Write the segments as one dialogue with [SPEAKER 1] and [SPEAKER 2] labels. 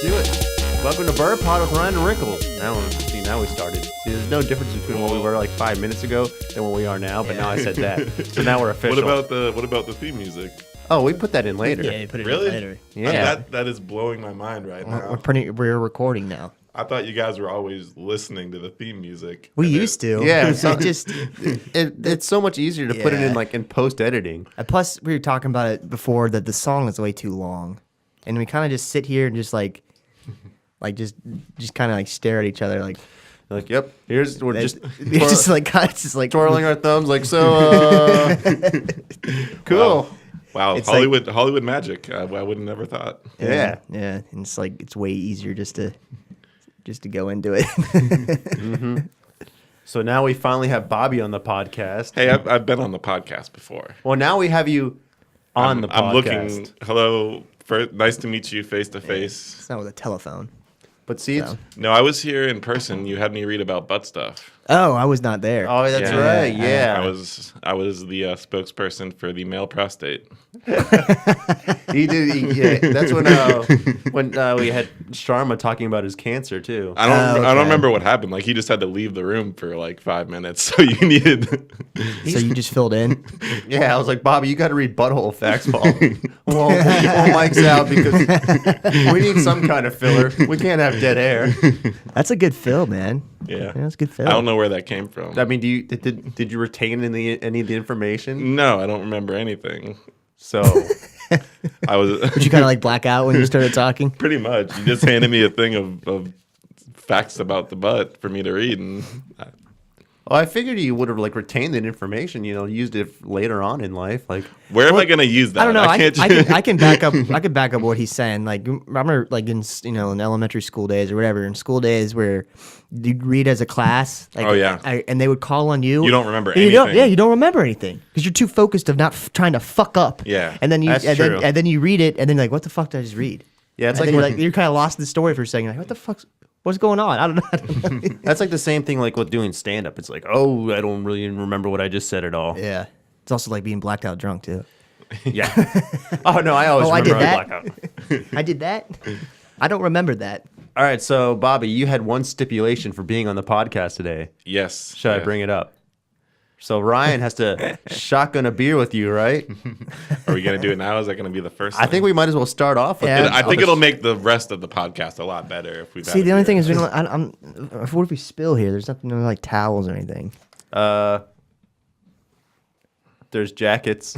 [SPEAKER 1] do it. Welcome to Burr Pod with Ryan and Wrinkles. Now we started. See, there's no difference between what we were like 5 minutes ago and what we are now, but now I said that. So now we're official.
[SPEAKER 2] What about the theme music?
[SPEAKER 1] Oh, we put that in later.
[SPEAKER 3] Yeah, you put it
[SPEAKER 2] Really?
[SPEAKER 3] in later.
[SPEAKER 1] Yeah.
[SPEAKER 2] That is blowing my mind right now.
[SPEAKER 3] We're recording now.
[SPEAKER 2] I thought you guys were always listening to the theme music.
[SPEAKER 3] We used to.
[SPEAKER 1] Yeah, so
[SPEAKER 3] it's
[SPEAKER 1] it's so much easier to put it in like in post editing.
[SPEAKER 3] plus we were talking about it before that the song is way too long, and we kind of just sit here and just just kind of like stare at each other like
[SPEAKER 1] Yep, we're just
[SPEAKER 3] just like
[SPEAKER 1] twirling our thumbs like so. Cool.
[SPEAKER 2] Wow,
[SPEAKER 3] It's
[SPEAKER 2] Hollywood magic. I would have never thought.
[SPEAKER 1] Yeah.
[SPEAKER 3] yeah, and it's like it's way easier just to go into it.
[SPEAKER 1] Mm-hmm. So now we finally have Bobby on the podcast.
[SPEAKER 2] Hey, I've been on the podcast before.
[SPEAKER 1] Well, now we have you on the podcast.
[SPEAKER 2] I'm looking. Hello, nice to meet you face to face.
[SPEAKER 3] It's not with a telephone.
[SPEAKER 1] But see, it's,
[SPEAKER 2] No, I was here in person. You had me read about butt stuff.
[SPEAKER 3] Oh, I was not there.
[SPEAKER 1] oh, that's right. Yeah,
[SPEAKER 2] I was the spokesperson for the male prostate.
[SPEAKER 1] he did. Yeah, that's when we had Sharma talking about his cancer too.
[SPEAKER 2] I don't remember what happened. Like he just had to leave the room for like 5 minutes, so you needed.
[SPEAKER 3] So you just filled in?
[SPEAKER 1] Yeah, I was like, Bobby, you got to read butthole facts, Paul. well, Mike's out because we need some kind of filler. We can't have dead air.
[SPEAKER 3] That's a good fill, man.
[SPEAKER 2] Yeah,
[SPEAKER 3] that's a good fill.
[SPEAKER 2] I don't know where that came from.
[SPEAKER 1] I mean, did you retain any of the information?
[SPEAKER 2] No, I don't remember anything.
[SPEAKER 1] So
[SPEAKER 2] I was.
[SPEAKER 3] Did you kind of like black out when you started talking?
[SPEAKER 2] Pretty much. You just handed me a thing of facts about the butt for me to read, and
[SPEAKER 1] well, I figured you would have like retained that information. Used it later on in life. Like,
[SPEAKER 2] where am I going to use that?
[SPEAKER 3] I don't know. I can back up. I can back up what he's saying. Like, remember, like in elementary school days or whatever, in school days where you'd read as a class. Like,
[SPEAKER 2] oh yeah.
[SPEAKER 3] And they would call on you.
[SPEAKER 2] You don't remember
[SPEAKER 3] anything.
[SPEAKER 2] anything.
[SPEAKER 3] You don't remember anything because you're too focused of not trying to fuck up.
[SPEAKER 2] Yeah.
[SPEAKER 3] And then
[SPEAKER 1] true.
[SPEAKER 3] then you read it, and then you're like, what the fuck did I just read?
[SPEAKER 1] Yeah, it's
[SPEAKER 3] and
[SPEAKER 1] like,
[SPEAKER 3] then you're kind of lost in the story for a second. Like, what the fuck's what's going on? I don't know.
[SPEAKER 1] that's like the same thing like with doing stand up. It's like, oh, I don't really remember what I just said at all.
[SPEAKER 3] Yeah. It's also like being blacked out drunk too.
[SPEAKER 1] Yeah. Oh no, I always remember blackout.
[SPEAKER 3] I did that. I don't remember that.
[SPEAKER 1] All right, so Bobby, you had one stipulation for being on the podcast today.
[SPEAKER 2] Yes.
[SPEAKER 1] Should I bring it up? So Ryan has to shotgun a beer with you, right?
[SPEAKER 2] Are we going to do it now? Is that going to be the first
[SPEAKER 1] I think we might as well start off with it.
[SPEAKER 2] I think it'll make the rest of the podcast a lot better if we.
[SPEAKER 3] See, the only thing is, what if we spill here? There's nothing like towels or anything.
[SPEAKER 1] There's jackets.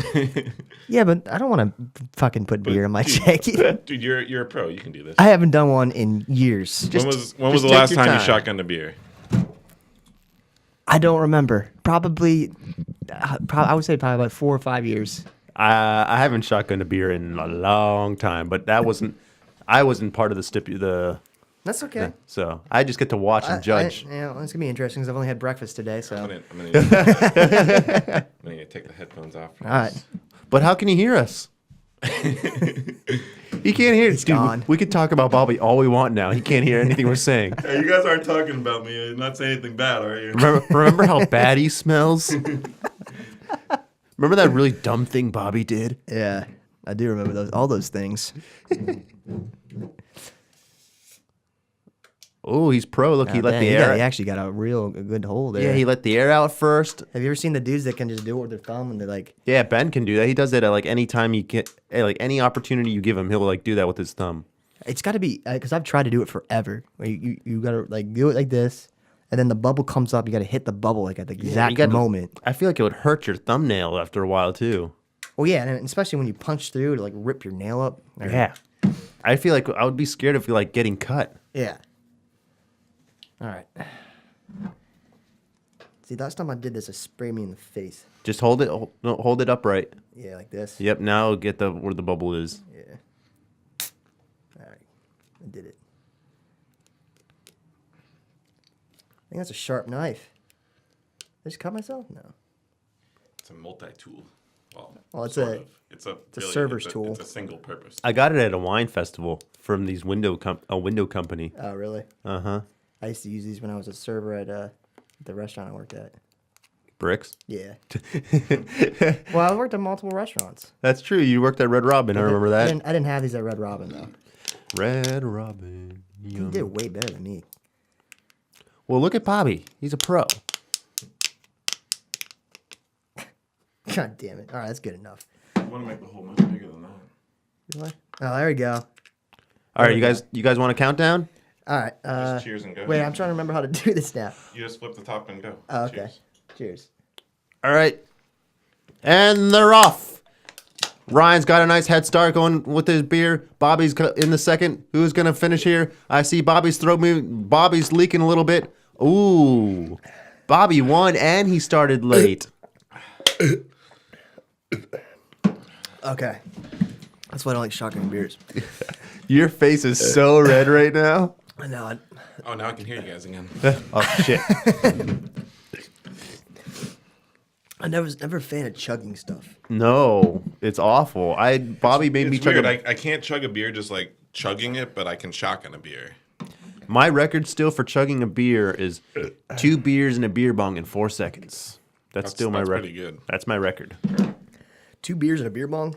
[SPEAKER 3] Yeah, but I don't want to fucking put beer in my jacket.
[SPEAKER 2] Dude, you're a pro. You can do this.
[SPEAKER 3] I haven't done one in years.
[SPEAKER 2] When was the last time you shotgunned a beer?
[SPEAKER 3] I don't remember. Probably, I would say probably like 4 or 5 years.
[SPEAKER 1] I haven't shotgunned a beer in a long time, but I wasn't part of the
[SPEAKER 3] That's okay.
[SPEAKER 1] so I just get to watch and judge.
[SPEAKER 3] Yeah, well, it's gonna be interesting because I've only had breakfast today. So
[SPEAKER 2] I'm gonna take the headphones off.
[SPEAKER 3] all right.
[SPEAKER 1] But how can you hear us? He can't hear.
[SPEAKER 3] It's
[SPEAKER 1] Dude,
[SPEAKER 3] gone.
[SPEAKER 1] we could talk about Bobby all we want now. He can't hear anything we're saying.
[SPEAKER 2] Hey, you guys aren't talking about me. You're not saying anything bad, are you?
[SPEAKER 1] Remember how bad he smells? Remember that really dumb thing Bobby did?
[SPEAKER 3] Yeah, I do remember all those things.
[SPEAKER 1] Oh, he's pro. Look, he let the air.
[SPEAKER 3] He actually got a good hole there.
[SPEAKER 1] Yeah, he let the air out first.
[SPEAKER 3] Have you ever seen the dudes that can just do it with their thumb and they're like?
[SPEAKER 1] Yeah, Ben can do that. He does that at like any time you get, like any opportunity you give him, he'll like do that with his thumb.
[SPEAKER 3] It's got to be because I've tried to do it forever. Where you got to like do it like this, and then the bubble comes up. You got to hit the bubble like at the exact moment.
[SPEAKER 1] I feel like it would hurt your thumbnail after a while too.
[SPEAKER 3] Well, yeah, and especially when you punch through to like rip your nail up.
[SPEAKER 1] Yeah, I feel like I would be scared of like getting cut.
[SPEAKER 3] Yeah. All right. See, last time I did this, it sprayed me in the face.
[SPEAKER 1] Just hold it upright.
[SPEAKER 3] Yeah, like this.
[SPEAKER 1] Yep. Now get where the bubble is.
[SPEAKER 3] Yeah. All right, I did it. I think that's a sharp knife. Did I just cut myself? No.
[SPEAKER 2] It's a multi-tool.
[SPEAKER 3] Well, it's
[SPEAKER 2] sort
[SPEAKER 3] a
[SPEAKER 2] of. It's a
[SPEAKER 3] server's tool.
[SPEAKER 2] It's a single purpose.
[SPEAKER 1] I got it at a wine festival from these window company.
[SPEAKER 3] Oh, really?
[SPEAKER 1] Uh-huh.
[SPEAKER 3] I used to use these when I was a server at the restaurant I worked at.
[SPEAKER 1] Bricks?
[SPEAKER 3] Yeah. Well, I worked at multiple restaurants.
[SPEAKER 1] That's true. You worked at Red Robin. I remember that.
[SPEAKER 3] I didn't have these at Red Robin, though.
[SPEAKER 1] Red Robin.
[SPEAKER 3] You did way better than me.
[SPEAKER 1] Well, look at Bobby. He's a pro.
[SPEAKER 3] God damn it. All right, that's good enough.
[SPEAKER 2] I want to make the hole much bigger than that.
[SPEAKER 3] Oh, there we go.
[SPEAKER 1] All right, you guys want a countdown?
[SPEAKER 3] All right.
[SPEAKER 2] Just cheers and go.
[SPEAKER 3] Wait, I'm trying to remember how to do this now.
[SPEAKER 2] You just flip the top and go.
[SPEAKER 3] Oh, okay. Cheers.
[SPEAKER 1] All right. And they're off. Ryan's got a nice head start going with his beer. Bobby's in the second. Who's going to finish here? I see Bobby's throat moving. Bobby's leaking a little bit. Ooh. Bobby won, and he started late.
[SPEAKER 3] Okay. That's why I don't like shotgun beers.
[SPEAKER 1] Your face is so red right now.
[SPEAKER 3] I know.
[SPEAKER 2] Oh, now I can hear you guys again.
[SPEAKER 1] Oh, shit.
[SPEAKER 3] I was never a fan of chugging stuff.
[SPEAKER 1] No, it's awful. Bobby made me
[SPEAKER 2] It's
[SPEAKER 1] chug
[SPEAKER 2] weird.
[SPEAKER 1] a...
[SPEAKER 2] I can't chug a beer just like chugging it, but I can shotgun a beer.
[SPEAKER 1] My record still for chugging a beer is 2 beers and a beer bong in 4 seconds. That's still my record.
[SPEAKER 2] Pretty good.
[SPEAKER 1] That's my record.
[SPEAKER 3] 2 beers and a beer bong?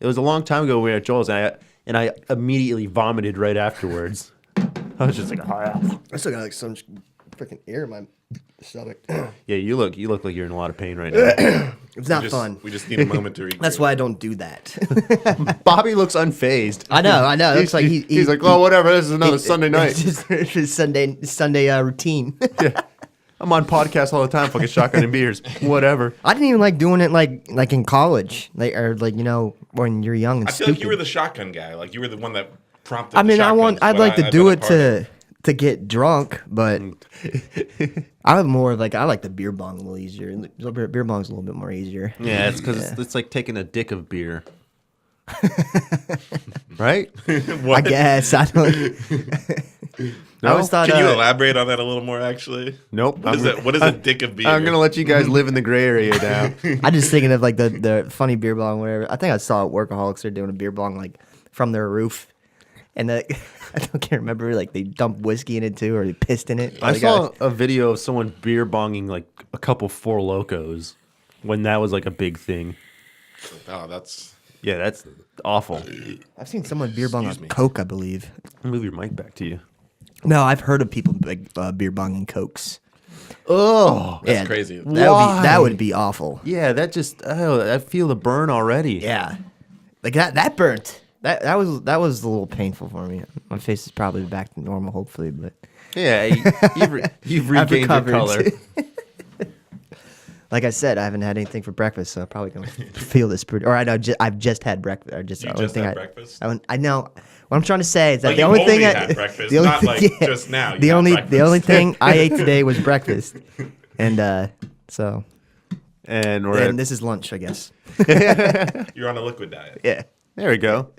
[SPEAKER 1] It was a long time ago we were at Joel's, and I immediately vomited right afterwards. I was just like, oh.
[SPEAKER 3] I still got like some freaking air in my stomach.
[SPEAKER 1] Yeah, you look like you're in a lot of pain right now.
[SPEAKER 3] It's not fun.
[SPEAKER 2] We just need a moment to regroup.
[SPEAKER 3] That's why I don't do that.
[SPEAKER 1] Bobby looks unfazed.
[SPEAKER 3] I know. It looks like
[SPEAKER 1] he's like, well, whatever. This is another Sunday night.
[SPEAKER 3] It's just his Sunday routine.
[SPEAKER 1] Yeah. I'm on podcasts all the time, fucking shotgun and beers. Whatever.
[SPEAKER 3] I didn't even like doing it like in college, or when you're young and
[SPEAKER 2] I feel
[SPEAKER 3] stupid.
[SPEAKER 2] like you were the shotgun guy. Like you were the one that prompted.
[SPEAKER 3] I mean,
[SPEAKER 2] the shotguns,
[SPEAKER 3] I'd
[SPEAKER 2] but
[SPEAKER 3] like to
[SPEAKER 2] I've
[SPEAKER 3] do
[SPEAKER 2] been a
[SPEAKER 3] it
[SPEAKER 2] part of it.
[SPEAKER 3] to get drunk, but I'm more of I like the beer bong a little easier. The beer bong's a little bit more easier.
[SPEAKER 1] Yeah, it's because it's like taking a dick of beer. Right?
[SPEAKER 3] I guess I don't. I always thought.
[SPEAKER 2] Can you elaborate on that a little more? Actually,
[SPEAKER 1] Nope.
[SPEAKER 2] What is a dick of beer?
[SPEAKER 1] I'm gonna let you guys live in the gray area now.
[SPEAKER 3] I'm just thinking of like the funny beer bong, whatever. I think I saw at Workaholics they're doing a beer bong like from their roof, and I can't remember like they dumped whiskey in it too, or they pissed in it.
[SPEAKER 1] I saw a video of someone beer bonging like a couple Four Locos when that was like a big thing.
[SPEAKER 2] Oh, that's
[SPEAKER 1] awful.
[SPEAKER 3] I've seen someone beer bong
[SPEAKER 2] Excuse
[SPEAKER 3] on
[SPEAKER 2] me.
[SPEAKER 3] Coke, I believe.
[SPEAKER 1] Move your mic back to you.
[SPEAKER 3] No, I've heard of people beer bonging Cokes.
[SPEAKER 1] Oh,
[SPEAKER 2] that's crazy.
[SPEAKER 3] That would be awful.
[SPEAKER 1] yeah. That just I feel the burn already.
[SPEAKER 3] Yeah, like that burnt. That was a little painful for me. My face is probably back to normal, hopefully, but
[SPEAKER 1] Yeah, you've regained your color.
[SPEAKER 3] Like I said, I haven't had anything for breakfast, so I'm probably gonna feel this pretty. Or I know I've just had breakfast. Or just
[SPEAKER 2] You
[SPEAKER 3] the only
[SPEAKER 2] just
[SPEAKER 3] thing
[SPEAKER 2] had breakfast?
[SPEAKER 3] I know. What I'm trying to say is that
[SPEAKER 2] Like
[SPEAKER 3] the
[SPEAKER 2] you
[SPEAKER 3] only thing
[SPEAKER 2] only
[SPEAKER 3] I
[SPEAKER 2] had breakfast,
[SPEAKER 3] the only
[SPEAKER 2] not like just now you
[SPEAKER 3] The
[SPEAKER 2] had
[SPEAKER 3] only
[SPEAKER 2] breakfast.
[SPEAKER 3] thing I ate today was breakfast, and so
[SPEAKER 1] And
[SPEAKER 3] this is lunch, I guess.
[SPEAKER 2] You're on a liquid diet.
[SPEAKER 3] Yeah.
[SPEAKER 1] there we go.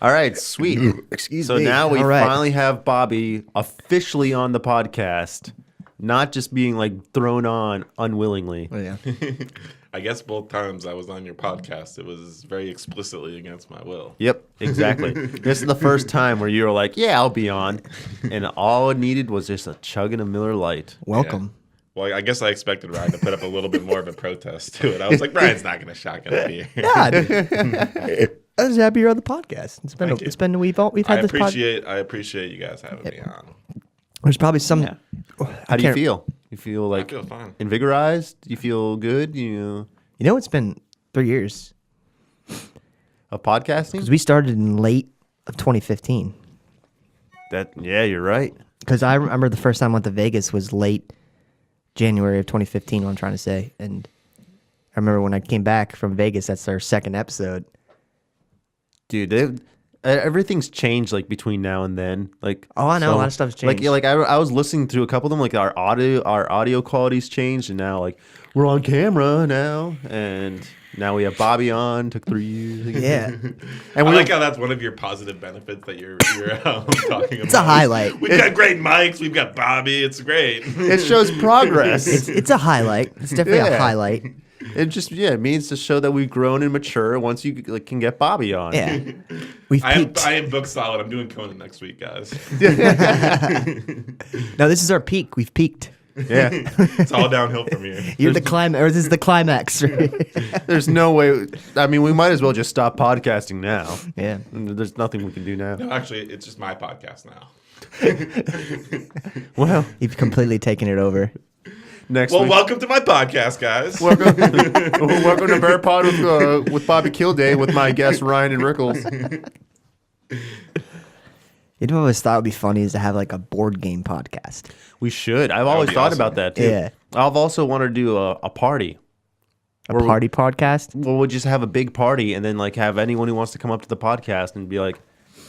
[SPEAKER 1] All right, sweet.
[SPEAKER 3] Excuse
[SPEAKER 1] So
[SPEAKER 3] me.
[SPEAKER 1] now we
[SPEAKER 3] All right.
[SPEAKER 1] finally have Bobby officially on the podcast, not just being like thrown on unwillingly.
[SPEAKER 3] Oh, yeah.
[SPEAKER 2] I guess both times I was on your podcast, it was very explicitly against my will.
[SPEAKER 1] Yep, exactly. This is the first time where you were like, "Yeah, I'll be on," and all it needed was just a chug and a Miller Lite.
[SPEAKER 3] Welcome.
[SPEAKER 2] Well, I guess I expected Ryan to put up a little bit more of a protest to it. I was like, Ryan's not going to shotgun a beer.
[SPEAKER 3] Yeah. I was happy you're on the podcast. It's been
[SPEAKER 2] Thank you.
[SPEAKER 3] we've had this podcast.
[SPEAKER 2] I appreciate you guys having me on.
[SPEAKER 3] There's probably some.
[SPEAKER 1] Yeah. How do you feel? You feel like
[SPEAKER 2] I feel fine.
[SPEAKER 1] invigorized? You feel good?
[SPEAKER 3] You know, it's been 3 years
[SPEAKER 1] Of podcasting?
[SPEAKER 3] because we started in late of 2015.
[SPEAKER 1] Yeah, you're right.
[SPEAKER 3] Because I remember the first time I went to Vegas was late January of 2015. What I'm trying to say, and I remember when I came back from Vegas. That's our second episode.
[SPEAKER 1] Dude, everything's changed like between now and then. Like,
[SPEAKER 3] Oh, I know, a lot of stuff's changed.
[SPEAKER 1] Like, yeah, like I was listening through a couple of them. Like our audio quality's changed, and now like we're on camera now, and now we have Bobby on. Took 3 years.
[SPEAKER 3] Yeah,
[SPEAKER 1] and
[SPEAKER 2] I
[SPEAKER 1] we
[SPEAKER 2] like how that's one of your positive benefits that you're talking about.
[SPEAKER 3] it's a highlight.
[SPEAKER 2] We've got great mics. We've got Bobby. It's great.
[SPEAKER 1] it shows progress.
[SPEAKER 3] It's a highlight. It's definitely a
[SPEAKER 1] Yeah.
[SPEAKER 3] highlight.
[SPEAKER 1] It just it means to show that we've grown and mature. Once you like can get Bobby on.
[SPEAKER 3] Yeah, we've
[SPEAKER 2] I
[SPEAKER 3] peaked.
[SPEAKER 2] am book solid. I'm doing Conan next week, guys.
[SPEAKER 3] No, this is our peak. We've peaked.
[SPEAKER 1] Yeah.
[SPEAKER 2] It's all downhill from here.
[SPEAKER 3] You're the climax, or this is the climax. Right?
[SPEAKER 1] There's no way. I mean, we might as well just stop podcasting now.
[SPEAKER 3] Yeah.
[SPEAKER 1] There's nothing we can do now.
[SPEAKER 2] No, actually, it's just my podcast now.
[SPEAKER 1] Well,
[SPEAKER 3] You've completely taken it over.
[SPEAKER 1] next
[SPEAKER 2] Well,
[SPEAKER 1] week.
[SPEAKER 2] welcome to my podcast, guys.
[SPEAKER 1] Welcome to Bear Pod with Bobby Kilday with my guests Ryan and Rickles.
[SPEAKER 3] You know what I always thought would be funny is to have like a board game podcast.
[SPEAKER 1] We should. I've always
[SPEAKER 2] be
[SPEAKER 1] thought
[SPEAKER 2] awesome.
[SPEAKER 1] about that too.
[SPEAKER 3] Yeah.
[SPEAKER 1] I've also wanted to do a party.
[SPEAKER 3] A party podcast?
[SPEAKER 1] Well, we'll just have a big party and then like have anyone who wants to come up to the podcast and be like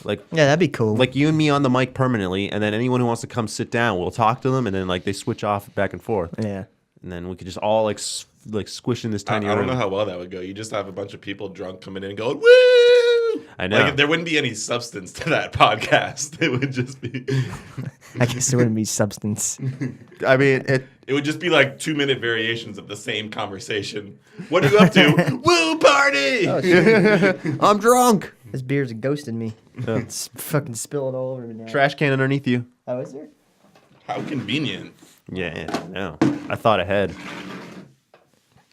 [SPEAKER 3] Yeah, that'd be cool.
[SPEAKER 1] like you and me on the mic permanently, and then anyone who wants to come sit down, we'll talk to them, and then like they switch off back and forth,
[SPEAKER 3] yeah.
[SPEAKER 1] and then we could just all like squish in this tiny
[SPEAKER 2] I
[SPEAKER 1] room.
[SPEAKER 2] don't know how well that would go. You just have a bunch of people drunk coming in and going, woo!
[SPEAKER 1] I know.
[SPEAKER 2] Like, there wouldn't be any substance to that podcast. It would just be...
[SPEAKER 3] I guess there wouldn't be substance.
[SPEAKER 1] I mean,
[SPEAKER 2] It would just be like 2-minute variations of the same conversation. What are you up to? Woo, party!
[SPEAKER 1] I'm drunk.
[SPEAKER 3] This beer's ghosting me. It's fucking spilling all over me now.
[SPEAKER 1] Trash can underneath you.
[SPEAKER 3] Oh, is there?
[SPEAKER 2] How convenient.
[SPEAKER 1] Yeah, I know. I thought ahead.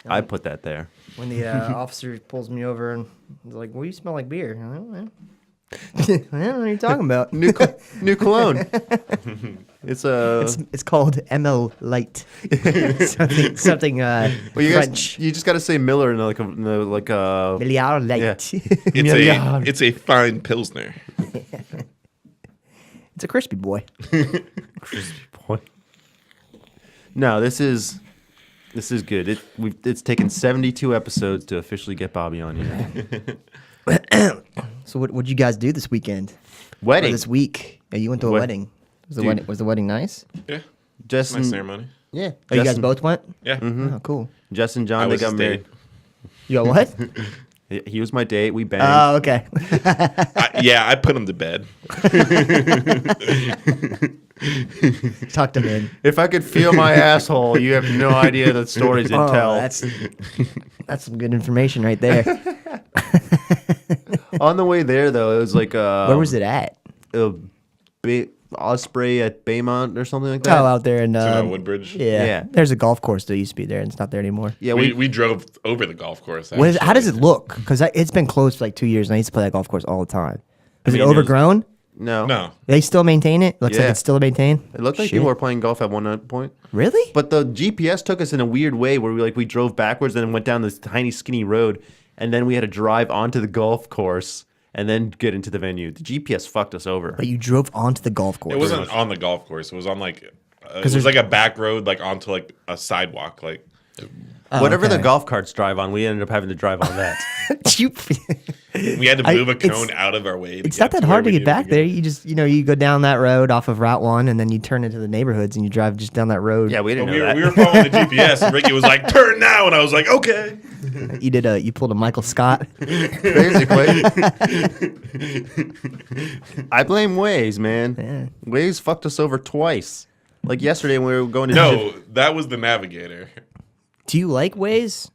[SPEAKER 1] I put that there.
[SPEAKER 3] When the officer pulls me over and is like, well, you smell like beer. I don't know. I don't know what you're talking about.
[SPEAKER 1] New cologne. It's a.
[SPEAKER 3] It's called ML Light. something
[SPEAKER 1] Well, you
[SPEAKER 3] French.
[SPEAKER 1] guys, you just got to say Miller in like a
[SPEAKER 3] Milliard Light.
[SPEAKER 1] Yeah.
[SPEAKER 2] It's a fine Pilsner.
[SPEAKER 3] It's a crispy boy.
[SPEAKER 1] crispy boy. No, this is good. It's taken 72 episodes to officially get Bobby on here.
[SPEAKER 3] So what'd you guys do this weekend? Or
[SPEAKER 1] Wedding.
[SPEAKER 3] this week? Yeah, you went to a wedding. Was the wedding nice?
[SPEAKER 2] Yeah.
[SPEAKER 1] Justin,
[SPEAKER 2] Nice ceremony.
[SPEAKER 1] yeah.
[SPEAKER 3] Oh, you guys both went?
[SPEAKER 2] Yeah.
[SPEAKER 3] Oh, cool.
[SPEAKER 1] Justin,
[SPEAKER 2] I
[SPEAKER 1] John, they
[SPEAKER 2] was
[SPEAKER 1] got
[SPEAKER 2] his
[SPEAKER 1] married.
[SPEAKER 2] date.
[SPEAKER 3] You got what?
[SPEAKER 1] He was my date. We banged.
[SPEAKER 3] Oh, okay.
[SPEAKER 2] I put him to bed.
[SPEAKER 3] Tucked him in.
[SPEAKER 1] If I could feel my asshole, you have no idea the stories it tell.
[SPEAKER 3] That's some good information right there.
[SPEAKER 1] On the way there, though, it was like
[SPEAKER 3] Where was it at?
[SPEAKER 1] Osprey at Baymont or something like that.
[SPEAKER 3] Oh, out there in
[SPEAKER 2] Woodbridge.
[SPEAKER 3] Yeah.
[SPEAKER 1] Yeah.
[SPEAKER 3] There's a golf course that used to be there, and it's not there anymore.
[SPEAKER 1] Yeah,
[SPEAKER 2] We drove over the golf course.
[SPEAKER 3] How does it look? Because it's been closed for like 2 years, and I used to play that golf course all the time. Is
[SPEAKER 1] mean,
[SPEAKER 3] it overgrown?
[SPEAKER 1] no.
[SPEAKER 2] No.
[SPEAKER 3] They still maintain it? Looks like
[SPEAKER 1] Yeah.
[SPEAKER 3] it's still maintained?
[SPEAKER 1] It looked like
[SPEAKER 3] Shit.
[SPEAKER 1] people were playing golf at one point.
[SPEAKER 3] Really?
[SPEAKER 1] But the GPS took us in a weird way where we drove backwards and then went down this tiny skinny road, and then we had to drive onto the golf course and then get into the venue. The GPS fucked us over.
[SPEAKER 3] But you drove onto the golf course.
[SPEAKER 2] It wasn't on the golf course. It was on like... it
[SPEAKER 3] there's-
[SPEAKER 2] was like a back road, like onto like a sidewalk. Like...
[SPEAKER 1] Whatever the
[SPEAKER 3] okay.
[SPEAKER 1] golf carts drive on, we ended up having to drive on that.
[SPEAKER 2] We had to move a
[SPEAKER 3] it's-
[SPEAKER 2] cone out of our way.
[SPEAKER 3] It's not that hard to get back there. You just, you go down that road off of Route 1, and then you turn into the neighborhoods, and you drive just down that road.
[SPEAKER 1] Yeah, we didn't
[SPEAKER 2] We
[SPEAKER 1] know
[SPEAKER 2] were,
[SPEAKER 1] that.
[SPEAKER 2] we were following the GPS, and Ricky was like, "Turn now," and I was like, "Okay."
[SPEAKER 3] You pulled a Michael Scott.
[SPEAKER 1] Basically. I blame Waze, man.
[SPEAKER 3] Yeah.
[SPEAKER 1] Waze fucked us over twice. Like yesterday when we were going to...
[SPEAKER 2] No, that was the navigator.
[SPEAKER 3] Do you like Waze?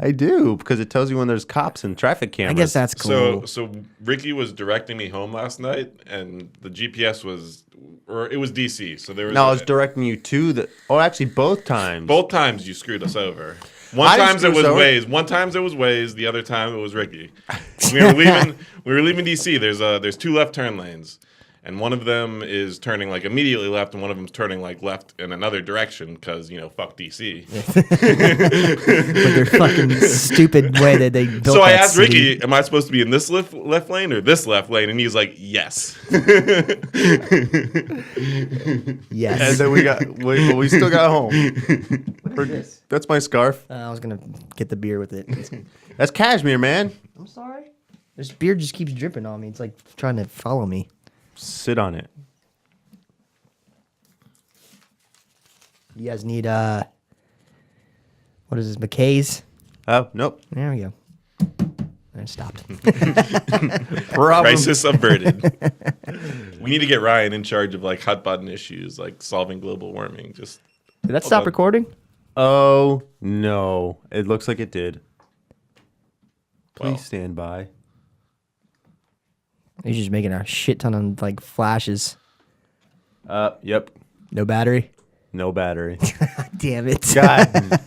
[SPEAKER 1] I do, because it tells you when there's cops and traffic
[SPEAKER 3] I
[SPEAKER 1] cameras.
[SPEAKER 3] guess that's cool.
[SPEAKER 2] So Ricky was directing me home last night, and the GPS was, or it was DC. So there was
[SPEAKER 1] No, I was directing you to the... Oh, actually, both times.
[SPEAKER 2] both times you screwed us over.
[SPEAKER 1] I
[SPEAKER 2] One
[SPEAKER 1] didn't
[SPEAKER 2] time
[SPEAKER 1] screw
[SPEAKER 2] it was
[SPEAKER 1] us over.
[SPEAKER 2] Waze. One time it was Waze. The other time it was Ricky. We were leaving. We were leaving DC. There's 2 left turn lanes, and one of them is turning like immediately left, and one of them's turning like left in another direction because fuck DC.
[SPEAKER 3] With their fucking stupid way that they built
[SPEAKER 2] So I
[SPEAKER 3] that
[SPEAKER 2] asked
[SPEAKER 3] city.
[SPEAKER 2] Ricky, "Am I supposed to be in this left lane or this left lane?" And he's like, "Yes."
[SPEAKER 3] Yes.
[SPEAKER 1] And then we still got home. That's my scarf.
[SPEAKER 3] I was going to get the beer with it.
[SPEAKER 1] That's cashmere, man.
[SPEAKER 3] I'm sorry. This beer just keeps dripping on me. It's like trying to follow me.
[SPEAKER 1] Sit on it.
[SPEAKER 3] You guys need, what is this, McKay's?
[SPEAKER 1] Oh, nope.
[SPEAKER 3] There we go. And it stopped.
[SPEAKER 1] Problem.
[SPEAKER 2] Crisis averted. We need to get Ryan in charge of like hot button issues, like solving global warming. Just
[SPEAKER 3] Did that stop
[SPEAKER 2] on.
[SPEAKER 3] recording?
[SPEAKER 1] Oh, no. It looks like it did. Please
[SPEAKER 2] Well.
[SPEAKER 1] stand by.
[SPEAKER 3] He's just making a shit ton of like flashes.
[SPEAKER 1] Yep.
[SPEAKER 3] No battery.
[SPEAKER 1] No battery.
[SPEAKER 3] Damn it.
[SPEAKER 1] God.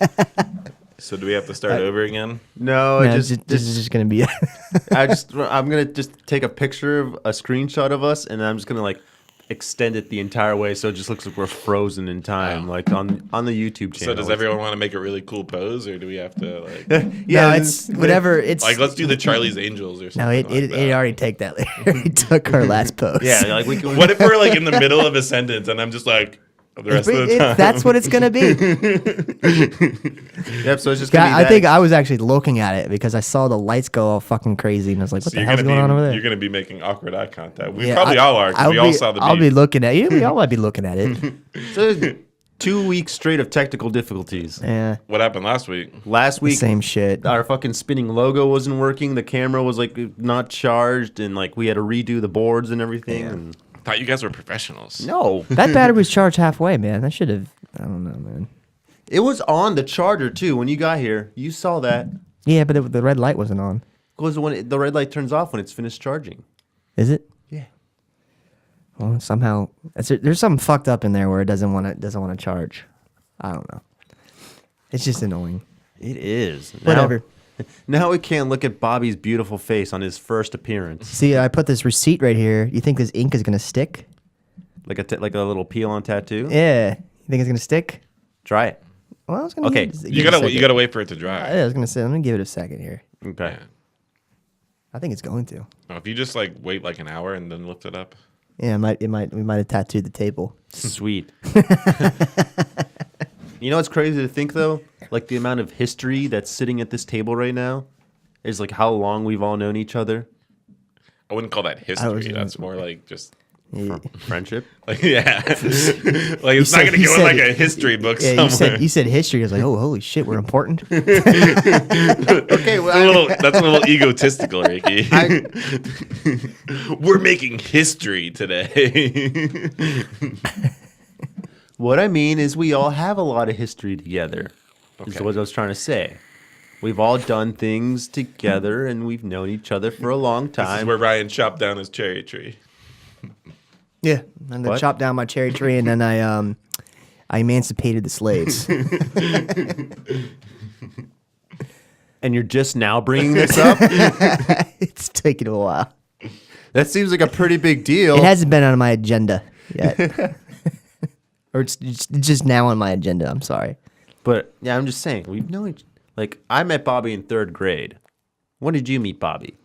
[SPEAKER 2] So do we have to start over again?
[SPEAKER 1] No,
[SPEAKER 3] No,
[SPEAKER 1] just
[SPEAKER 3] this is just gonna be.
[SPEAKER 1] I'm gonna just take a picture of a screenshot of us, and I'm just gonna like extend it the entire way so it just looks like we're frozen in time, like on the YouTube channel.
[SPEAKER 2] So does everyone want to make a really cool pose, or do we have to like?
[SPEAKER 3] No, it's whatever. It's
[SPEAKER 2] Like, let's do the Charlie's Angels or something.
[SPEAKER 3] no, it already take that. It took our last post.
[SPEAKER 1] Yeah, like we can.
[SPEAKER 2] What if we're like in the middle of a sentence and I'm just like the rest of the time?
[SPEAKER 3] That's what it's gonna be.
[SPEAKER 1] Yep. So it's just gonna be
[SPEAKER 3] I
[SPEAKER 1] that.
[SPEAKER 3] think I was actually looking at it because I saw the lights go all fucking crazy, and I was like, "What
[SPEAKER 2] So
[SPEAKER 3] the hell's going on over there?"
[SPEAKER 2] You're gonna be making awkward eye contact. We
[SPEAKER 3] Yeah,
[SPEAKER 2] probably all are because we all saw the
[SPEAKER 3] I'll be
[SPEAKER 2] beef.
[SPEAKER 3] looking at you. We all might be looking at it.
[SPEAKER 1] So 2 weeks straight of technical difficulties.
[SPEAKER 3] Yeah,
[SPEAKER 2] What happened last week?
[SPEAKER 1] Last week,
[SPEAKER 3] same shit.
[SPEAKER 1] our fucking spinning logo wasn't working. The camera was like not charged, and like we had to redo the boards and everything. And
[SPEAKER 2] I thought you guys were professionals.
[SPEAKER 1] no,
[SPEAKER 3] That battery was charged halfway, man. I should have. I don't know, man.
[SPEAKER 1] it was on the charger too. When you got here, you saw that.
[SPEAKER 3] Yeah, but the red light wasn't on.
[SPEAKER 1] Because the red light turns off when it's finished charging.
[SPEAKER 3] Is it?
[SPEAKER 1] Yeah.
[SPEAKER 3] Well, somehow there's something fucked up in there where it doesn't want to charge. I don't know. It's just annoying.
[SPEAKER 1] It is.
[SPEAKER 3] Whatever.
[SPEAKER 1] Now we can't look at Bobby's beautiful face on his first appearance.
[SPEAKER 3] See, I put this receipt right here. You think this ink is gonna stick?
[SPEAKER 1] Like a little peel on tattoo.
[SPEAKER 3] Yeah. You think it's gonna stick?
[SPEAKER 1] Try it.
[SPEAKER 3] Well, I was gonna.
[SPEAKER 1] Okay.
[SPEAKER 3] give it-
[SPEAKER 2] You
[SPEAKER 3] give it a
[SPEAKER 2] gotta
[SPEAKER 3] second.
[SPEAKER 2] wait for it to dry.
[SPEAKER 3] Yeah, I was gonna say. Let me give it a second here.
[SPEAKER 1] Okay.
[SPEAKER 2] Yeah.
[SPEAKER 3] I think it's going to.
[SPEAKER 2] Oh, if you just like wait like an hour and then lift it up.
[SPEAKER 3] Yeah, we might have tattooed the table.
[SPEAKER 1] Sweet. You know what's crazy to think though? Like the amount of history that's sitting at this table right now is like how long we've all known each other.
[SPEAKER 2] I wouldn't call that
[SPEAKER 3] was
[SPEAKER 2] history.
[SPEAKER 3] gonna-
[SPEAKER 2] That's more like just
[SPEAKER 3] Yeah,
[SPEAKER 1] Friendship.
[SPEAKER 2] like yeah. Like it's
[SPEAKER 3] said-
[SPEAKER 2] not gonna
[SPEAKER 3] you
[SPEAKER 2] go in
[SPEAKER 3] said
[SPEAKER 2] like
[SPEAKER 3] it-
[SPEAKER 2] a history book
[SPEAKER 3] yeah
[SPEAKER 2] somewhere.
[SPEAKER 3] you said history. I was like, oh, holy shit, we're important.
[SPEAKER 1] Okay, well,
[SPEAKER 2] That's a little egotistical, Ricky. We're making history today.
[SPEAKER 1] what I mean is we all have a lot of history together. Is
[SPEAKER 2] Okay.
[SPEAKER 1] what I was trying to say. We've all done things together and we've known each other for a long
[SPEAKER 2] This is
[SPEAKER 1] time.
[SPEAKER 2] where Ryan chopped down his cherry tree.
[SPEAKER 3] Yeah, and then
[SPEAKER 1] What?
[SPEAKER 3] chopped down my cherry tree, and then I emancipated the slaves.
[SPEAKER 1] And you're just now bringing this up?
[SPEAKER 3] It's taken a while.
[SPEAKER 1] That seems like a pretty big deal.
[SPEAKER 3] It hasn't been on my agenda yet, or it's just now on my agenda. I'm sorry.
[SPEAKER 1] But yeah, I'm just saying, we've known each. Like I met Bobby in 3rd grade. When did you meet Bobby?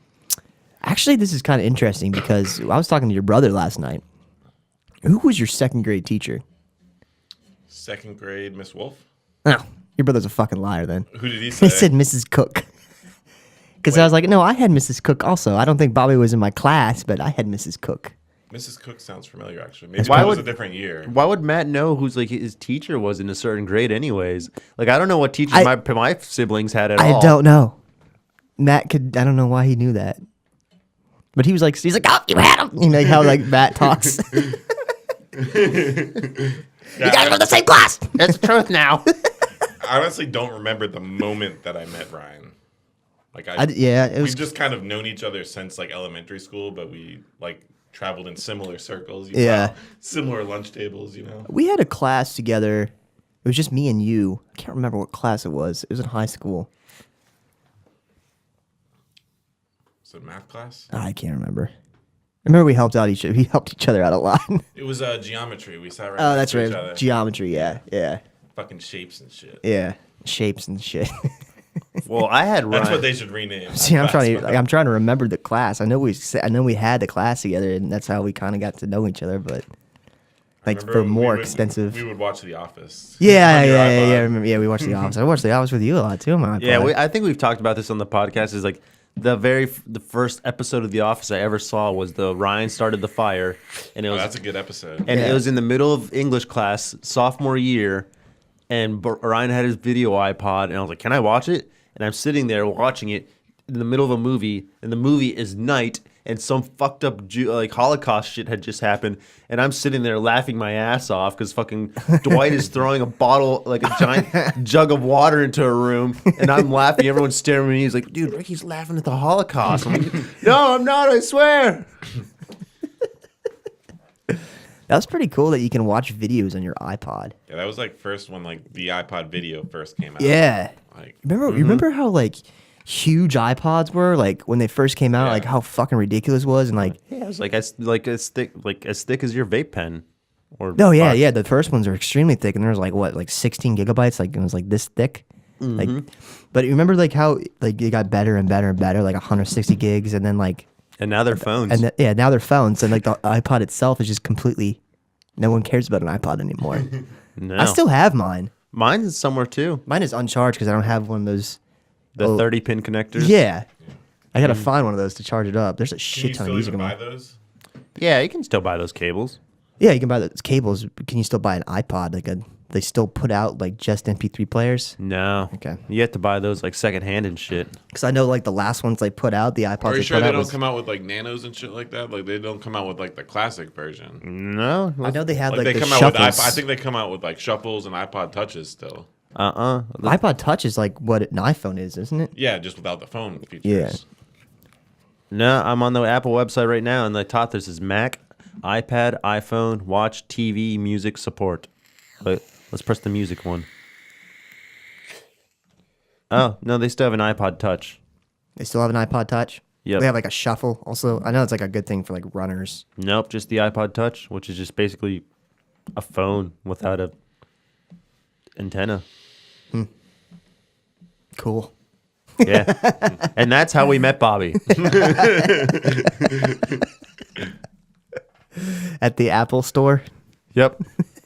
[SPEAKER 3] Actually, this is kind of interesting because I was talking to your brother last night. Who was your 2nd grade teacher?
[SPEAKER 2] 2nd grade, Miss Wolf.
[SPEAKER 3] Oh, your brother's a fucking liar then.
[SPEAKER 2] Who did he say?
[SPEAKER 3] He said Mrs. Cook. Because I was like, no, I had Mrs. Cook also. I don't think Bobby was in my class, but I had Mrs. Cook.
[SPEAKER 2] Mrs. Cook sounds familiar, actually. Maybe
[SPEAKER 1] Why
[SPEAKER 2] that was
[SPEAKER 1] would-
[SPEAKER 2] a different year.
[SPEAKER 1] Why would Matt know who's like his teacher was in a certain grade anyways? Like I don't know what teachers
[SPEAKER 3] I-
[SPEAKER 1] my siblings had at
[SPEAKER 3] I
[SPEAKER 1] all.
[SPEAKER 3] don't know. Matt could. I don't know why he knew that. But he's like, oh, you had him. You know how like Matt talks. You guys are in the same class.
[SPEAKER 1] It's the truth now.
[SPEAKER 2] I honestly don't remember the moment that I met Ryan. Like
[SPEAKER 3] Yeah, it was.
[SPEAKER 2] we've just kind of known each other since like elementary school, but we like traveled in similar circles.
[SPEAKER 3] Yeah.
[SPEAKER 2] Similar lunch tables, you know.
[SPEAKER 3] We had a class together. It was just me and you. I can't remember what class it was. It was in high school.
[SPEAKER 2] Was it math class?
[SPEAKER 3] I can't remember. I remember we helped each other out a lot.
[SPEAKER 2] It was geometry. We sat right
[SPEAKER 3] Oh,
[SPEAKER 2] next
[SPEAKER 3] that's
[SPEAKER 2] to each
[SPEAKER 3] right.
[SPEAKER 2] other.
[SPEAKER 3] Geometry. Yeah.
[SPEAKER 2] Fucking shapes and shit.
[SPEAKER 3] Yeah. Shapes and shit.
[SPEAKER 1] Well, I had Ryan.
[SPEAKER 2] That's what they should rename.
[SPEAKER 3] See,
[SPEAKER 2] that class.
[SPEAKER 3] I'm trying to remember the class. I know we had the class together, and that's how we kind of got to know each other. But like
[SPEAKER 2] Remember
[SPEAKER 3] for
[SPEAKER 2] we
[SPEAKER 3] more
[SPEAKER 2] would-
[SPEAKER 3] extensive.
[SPEAKER 2] We would watch The Office.
[SPEAKER 3] Yeah.
[SPEAKER 2] on your iPod.
[SPEAKER 3] I remember. Yeah, we watched The Office. I watched The Office with you a lot too, man.
[SPEAKER 1] Yeah, I think we've talked about this on the podcast. Is like the first episode of The Office I ever saw was the Ryan started the fire, and it
[SPEAKER 2] Oh,
[SPEAKER 1] was
[SPEAKER 2] that's a good episode.
[SPEAKER 1] and
[SPEAKER 3] Yeah.
[SPEAKER 1] it was in the middle of English class, sophomore year, and Ryan had his video iPod, and I was like, "Can I watch it?" And I'm sitting there watching it in the middle of a movie, and the movie is night, and some fucked up like Holocaust shit had just happened, and I'm sitting there laughing my ass off because fucking Dwight is throwing a bottle, like a giant jug of water into a room, and I'm laughing. Everyone's staring at me. He's like, "Dude, Ricky's laughing at the Holocaust." I'm like, "No, I'm not. I swear."
[SPEAKER 3] That was pretty cool that you can watch videos on your iPod.
[SPEAKER 2] Yeah, that was like first when like the iPod video first came out.
[SPEAKER 3] Yeah.
[SPEAKER 2] Like
[SPEAKER 3] You remember how like huge iPods were like when they first came out,
[SPEAKER 2] Yeah.
[SPEAKER 3] like how fucking ridiculous it was, and like
[SPEAKER 1] Yeah, it was like as thick as your vape pen. Or
[SPEAKER 3] no, yeah,
[SPEAKER 1] box.
[SPEAKER 3] yeah. The first ones are extremely thick, and there was like what, like 16 gigabytes, like it was like this thick. Like, but you remember like how like it got better and better and better, like 160 gigs, and then like
[SPEAKER 1] And now they're phones.
[SPEAKER 3] and yeah, now they're phones, and like the iPod itself is just completely. No one cares about an iPod anymore.
[SPEAKER 1] no.
[SPEAKER 3] I still have mine.
[SPEAKER 1] Mine is somewhere too.
[SPEAKER 3] Mine is uncharged because I don't have one of those.
[SPEAKER 1] The 30-pin connectors.
[SPEAKER 3] Yeah. I gotta find one of those to charge it up. There's a
[SPEAKER 2] can
[SPEAKER 3] shit
[SPEAKER 2] you
[SPEAKER 3] ton of
[SPEAKER 2] still
[SPEAKER 3] music
[SPEAKER 2] even
[SPEAKER 3] on
[SPEAKER 2] buy
[SPEAKER 3] mine.
[SPEAKER 2] those?
[SPEAKER 1] Yeah, you can still buy those cables.
[SPEAKER 3] Yeah, you can buy those cables. But can you still buy an iPod? They still put out like just MP3 players.
[SPEAKER 1] No.
[SPEAKER 3] Okay.
[SPEAKER 1] You have to buy those like secondhand and shit.
[SPEAKER 3] Because I know like the last ones they put out, the iPods
[SPEAKER 2] Are you
[SPEAKER 3] they
[SPEAKER 2] sure
[SPEAKER 3] put
[SPEAKER 2] they
[SPEAKER 3] out
[SPEAKER 2] don't
[SPEAKER 3] was,
[SPEAKER 2] come out with like nanos and shit like that? Like they don't come out with like the classic version.
[SPEAKER 1] No.
[SPEAKER 3] I know they have
[SPEAKER 2] Like
[SPEAKER 3] like
[SPEAKER 2] they
[SPEAKER 3] the
[SPEAKER 2] come out with
[SPEAKER 3] shuffles.
[SPEAKER 2] I think they come out with like shuffles and iPod touches still.
[SPEAKER 3] iPod Touch is like what an iPhone is, isn't it?
[SPEAKER 2] Yeah, just without the phone features.
[SPEAKER 3] Yeah.
[SPEAKER 1] No, I'm on the Apple website right now, and the top this is Mac, iPad, iPhone, watch, TV, music support. But let's press the music one. Oh no, they still have an iPod Touch.
[SPEAKER 3] They still have an iPod Touch.
[SPEAKER 1] Yep.
[SPEAKER 3] They have like a shuffle. Also, I know it's like a good thing for like runners.
[SPEAKER 1] Nope, just the iPod Touch, which is just basically a phone without a antenna.
[SPEAKER 3] Cool.
[SPEAKER 1] Yeah, and that's how we met Bobby.
[SPEAKER 3] At the Apple store.
[SPEAKER 1] Yep,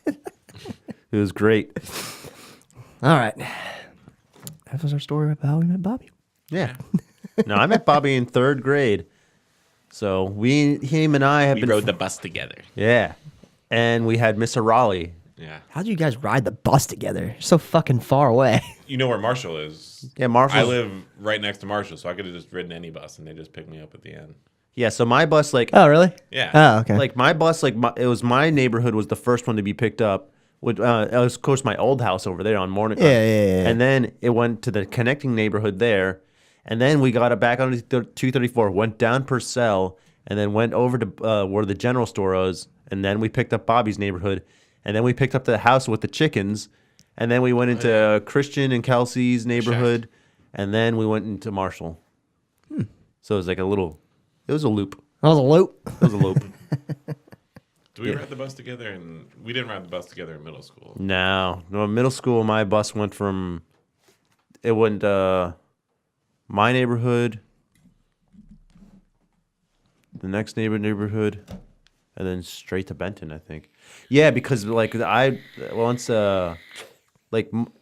[SPEAKER 1] it was great.
[SPEAKER 3] All right. That was our story about how we met Bobby.
[SPEAKER 1] Yeah. No, I met Bobby in 3rd grade. So him and I have
[SPEAKER 2] We
[SPEAKER 1] been
[SPEAKER 2] rode the bus together.
[SPEAKER 1] yeah, and we had Mr. Raleigh.
[SPEAKER 2] Yeah.
[SPEAKER 3] How'd you guys ride the bus together? So fucking far away.
[SPEAKER 2] You know where Marshall is?
[SPEAKER 1] Yeah, Marshall.
[SPEAKER 2] I live right next to Marshall, so I could have just ridden any bus and they just picked me up at the end.
[SPEAKER 1] Yeah, so my bus like
[SPEAKER 3] Oh, really?
[SPEAKER 2] Yeah.
[SPEAKER 3] Oh, okay.
[SPEAKER 1] like my bus like it was my neighborhood was the first one to be picked up. It was of course my old house over there on Morning.
[SPEAKER 3] Yeah.
[SPEAKER 1] And then it went to the connecting neighborhood there, and then we got it back on 234, went down Purcell, and then went over to where the general store was, and then we picked up Bobby's neighborhood, and then we picked up the house with the chickens, and then we went into Christian and Kelsey's neighborhood, and then we went into Marshall. So it was like it was a loop.
[SPEAKER 3] That was a loop.
[SPEAKER 1] It was a loop.
[SPEAKER 2] Do we ride the bus together? And we didn't ride the bus together in middle school.
[SPEAKER 1] No, middle school, my bus went from, it went, my neighborhood, the next neighborhood, and then straight to Benton, I think. Yeah, because like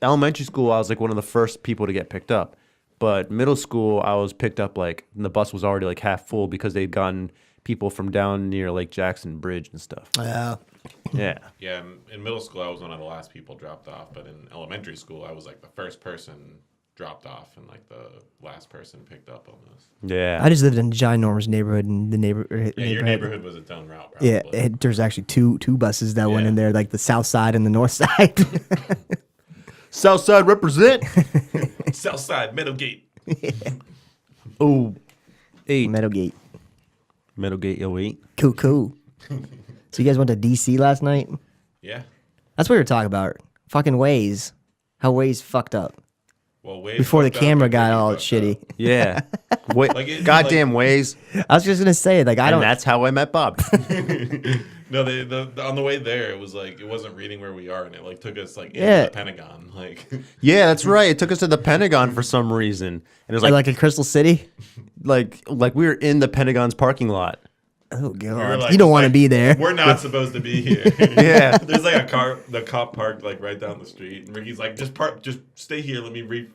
[SPEAKER 1] elementary school, I was like one of the first people to get picked up. But middle school, I was picked up and the bus was already like half full because they'd gotten people from down near Lake Jackson Bridge and stuff.
[SPEAKER 3] Yeah.
[SPEAKER 1] Yeah.
[SPEAKER 2] Yeah, in middle school, I was one of the last people dropped off. But in elementary school, I was like the first person dropped off and like the last person picked up almost.
[SPEAKER 1] Yeah.
[SPEAKER 3] I just lived in a ginormous neighborhood, and the
[SPEAKER 2] Yeah, your neighborhood was its own route,
[SPEAKER 3] Yeah,
[SPEAKER 2] probably.
[SPEAKER 3] there's actually two buses that went
[SPEAKER 2] Yeah.
[SPEAKER 3] in there, like the south side and the north side.
[SPEAKER 1] Southside represent.
[SPEAKER 2] Southside, Middlegate.
[SPEAKER 1] Oh, 8.
[SPEAKER 3] Meadowgate.
[SPEAKER 1] Meadowgate 08.
[SPEAKER 3] Cool. So you guys went to DC last night?
[SPEAKER 2] Yeah.
[SPEAKER 3] That's what we were talking about. Fucking Waze. How Waze fucked up.
[SPEAKER 2] Well, Wade
[SPEAKER 3] Before the
[SPEAKER 2] fucked up
[SPEAKER 3] camera
[SPEAKER 2] and
[SPEAKER 3] got
[SPEAKER 2] Ricky
[SPEAKER 3] all
[SPEAKER 2] fucked
[SPEAKER 3] shitty.
[SPEAKER 2] up.
[SPEAKER 1] Yeah. Wait,
[SPEAKER 2] Like, it's
[SPEAKER 1] goddamn ways.
[SPEAKER 3] I was just gonna say, like, I
[SPEAKER 1] And
[SPEAKER 3] don't.
[SPEAKER 1] that's how I met Bob.
[SPEAKER 2] No, on the way there, it was like it wasn't reading where we are, and it like took us like into
[SPEAKER 3] Yeah.
[SPEAKER 2] the Pentagon. Like,
[SPEAKER 1] Yeah, that's right. It took us to the Pentagon for some reason. And it was
[SPEAKER 3] Like in Crystal City.
[SPEAKER 1] like we were in the Pentagon's parking lot.
[SPEAKER 3] Oh
[SPEAKER 2] we were
[SPEAKER 3] god,
[SPEAKER 2] like-
[SPEAKER 3] you don't want to
[SPEAKER 2] like,
[SPEAKER 3] be there.
[SPEAKER 2] We're not supposed to be here.
[SPEAKER 1] Yeah.
[SPEAKER 2] There's like the cop parked like right down the street, and Ricky's like, just stay here. Let me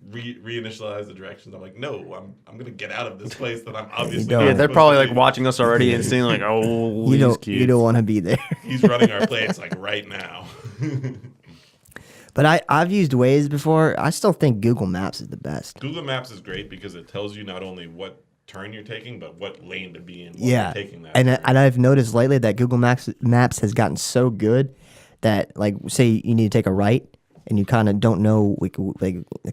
[SPEAKER 2] reinitialize the directions. I'm like, no, I'm gonna get out of this place that I'm obviously.
[SPEAKER 3] don't.
[SPEAKER 2] not
[SPEAKER 1] Yeah, they're
[SPEAKER 2] supposed
[SPEAKER 1] probably
[SPEAKER 2] to
[SPEAKER 1] like
[SPEAKER 2] be.
[SPEAKER 1] watching us already and seeing like, oh,
[SPEAKER 3] You
[SPEAKER 1] these
[SPEAKER 3] don't.
[SPEAKER 1] kids.
[SPEAKER 3] You don't want to be there.
[SPEAKER 2] He's running our plates like right now.
[SPEAKER 3] But I've used Waze before. I still think Google Maps is the best.
[SPEAKER 2] Google Maps is great because it tells you not only what turn you're taking, but what lane to be in while
[SPEAKER 3] Yeah,
[SPEAKER 2] you're taking that.
[SPEAKER 3] and
[SPEAKER 2] turn.
[SPEAKER 3] and I've noticed lately that Google Maps has gotten so good that, like, say you need to take a right and you kind of don't know, like